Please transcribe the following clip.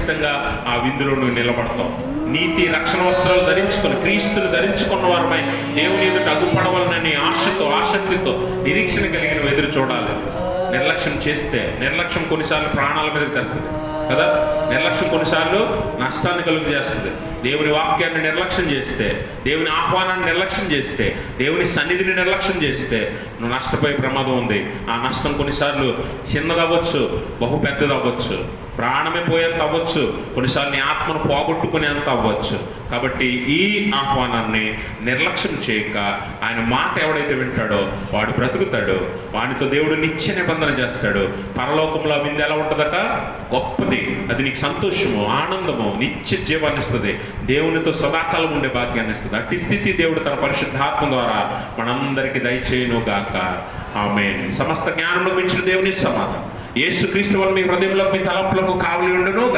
ఖచ్చితంగా ఆ విందులో నువ్వు నిలబడతావు. నీతి రక్షణ వస్త్రాలు ధరించుకొని క్రీస్తులు ధరించుకున్న వారమై దేవుని ఎదుట అగుపడవాలనని ఆశతో ఆసక్తితో నిరీక్షణ కలిగిన ఎదురు చూడాలి. నిర్లక్ష్యం చేస్తే, నిర్లక్ష్యం కొన్నిసార్లు ప్రాణాల మీదకి తెస్తుంది కదా, నిర్లక్ష్యం కొన్నిసార్లు నష్టాన్ని కలుగు చేస్తుంది. దేవుని వాక్యాన్ని నిర్లక్ష్యం చేస్తే, దేవుని ఆహ్వానాన్ని నిర్లక్ష్యం చేస్తే, దేవుని సన్నిధిని నిర్లక్ష్యం చేస్తే నువ్వు నష్టపోయే ప్రమాదం ఉంది. ఆ నష్టం కొన్నిసార్లు చిన్నదవ్వచ్చు, బహు పెద్దదవ్వచ్చు, ప్రాణమే పోయేంత అవ్వచ్చు, కొన్నిసార్లు నీ ఆత్మను పోగొట్టుకునేంత అవ్వచ్చు. కాబట్టి ఈ ఆహ్వానాన్ని నిర్లక్ష్యం చేయక ఆయన మాట ఎవడైతే వింటాడో వాడు బ్రతుకుతాడు. వాడితో దేవుడు నిత్య నిబంధన చేస్తాడు. పరలోకంలో విందు ఎలా ఉంటుందట? గొప్పది. అది నీకు సంతోషము, ఆనందము, నిత్య జీవాన్ని ఇస్తుంది. దేవునితో సదాకాలం ఉండే భాగ్యాన్ని ఇస్తుంది. అట్టి స్థితి దేవుడు తన పరిశుద్ధాత్మ ద్వారా మనందరికీ దయచేయును గాక. ఆమేన్. సమస్త జ్ఞానంలో మించిన దేవుని సమాధానం యేసుక్రీస్తు వల్ల మీ హృదయంలో మీ తలంపులకు కావలి ఉండును గాక.